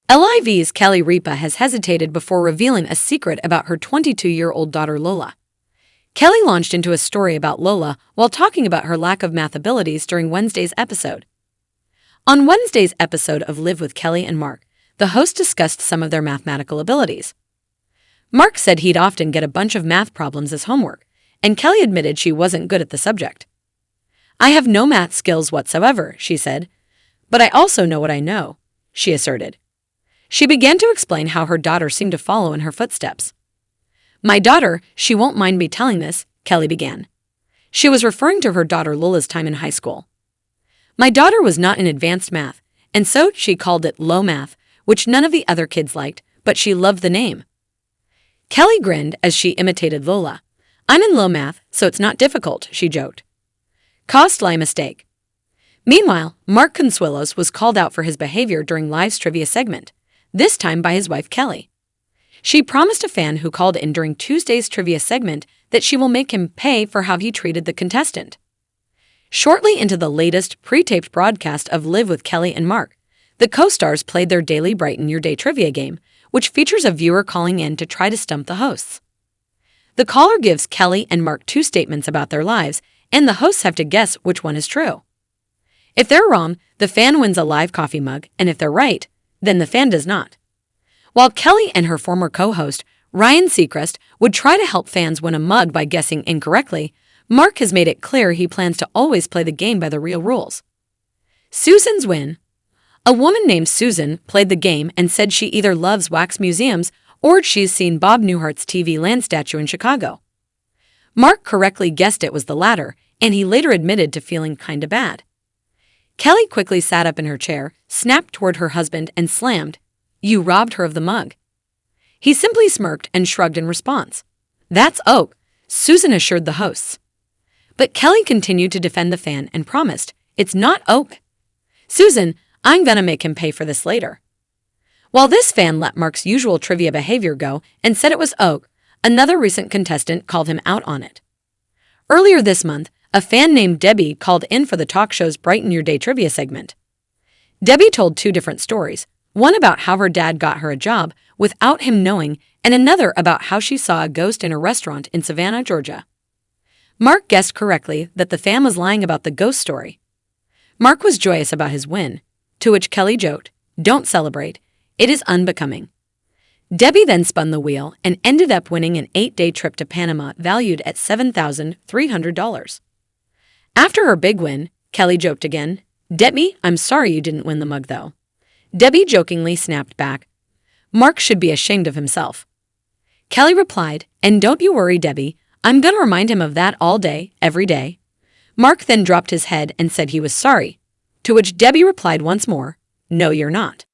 LIV's Kelly Ripa has hesitated before revealing a secret about her 22-year-old daughter Lola. Kelly launched into a story about Lola while talking about her lack of math abilities during Wednesday's episode. On Wednesday's episode of Live with Kelly and Mark, the host discussed some of their mathematical abilities. Mark said he'd often get a bunch of math problems as homework, and Kelly admitted she wasn't good at the subject. "I have no math skills whatsoever," she said, "but I also know what I know," she asserted. She began to explain how her daughter seemed to follow in her footsteps. "My daughter, she won't mind me telling this," Kelly began. She was referring to her daughter Lola's time in high school. "My daughter was not in advanced math, and so she called it low math, which none of the other kids liked, but she loved the name." Kelly grinned as she imitated Lola. "I'm in low math, so it's not difficult," she joked. Costly mistake. Meanwhile, Mark Consuelos was called out for his behavior during Live's trivia segment, this time by his wife Kelly. She promised a fan who called in during Tuesday's trivia segment that she will make him pay for how he treated the contestant. Shortly into the latest pre-taped broadcast of Live with Kelly and Mark, the co-stars played their daily Brighten Your Day trivia game, which features a viewer calling in to try to stump the hosts. The caller gives Kelly and Mark two statements about their lives, and the hosts have to guess which one is true. If they're wrong, the fan wins a live coffee mug, and if they're right, then the fan does not. While Kelly and her former co-host, Ryan Seacrest, would try to help fans win a mug by guessing incorrectly, Mark has made it clear he plans to always play the game by the real rules. Susan's win. A woman named Susan played the game and said she either loves wax museums or she's seen Bob Newhart's TV land statue in Chicago. Mark correctly guessed it was the latter, and he later admitted to feeling kinda bad. Kelly quickly sat up in her chair, snapped toward her husband, and slammed, "You robbed her of the mug." He simply smirked and shrugged in response. "That's oak," Susan assured the hosts. But Kelly continued to defend the fan and promised, "It's not oak. Susan, I'm gonna make him pay for this later." While this fan let Mark's usual trivia behavior go and said it was oak, another recent contestant called him out on it. Earlier this month, a fan named Debbie called in for the talk show's Brighten Your Day trivia segment. Debbie told two different stories, one about how her dad got her a job without him knowing, and another about how she saw a ghost in a restaurant in Savannah, Georgia. Mark guessed correctly that the fan was lying about the ghost story. Mark was joyous about his win, to which Kelly joked, "Don't celebrate, it is unbecoming." Debbie then spun the wheel and ended up winning an 8-day trip to Panama valued at $7,300. After her big win, Kelly joked again, "Debbie, I'm sorry you didn't win the mug though." Debbie jokingly snapped back, "Mark should be ashamed of himself." Kelly replied, "And don't you worry, Debbie, I'm gonna remind him of that all day, every day." Mark then dropped his head and said he was sorry, to which Debbie replied once more, "No, you're not."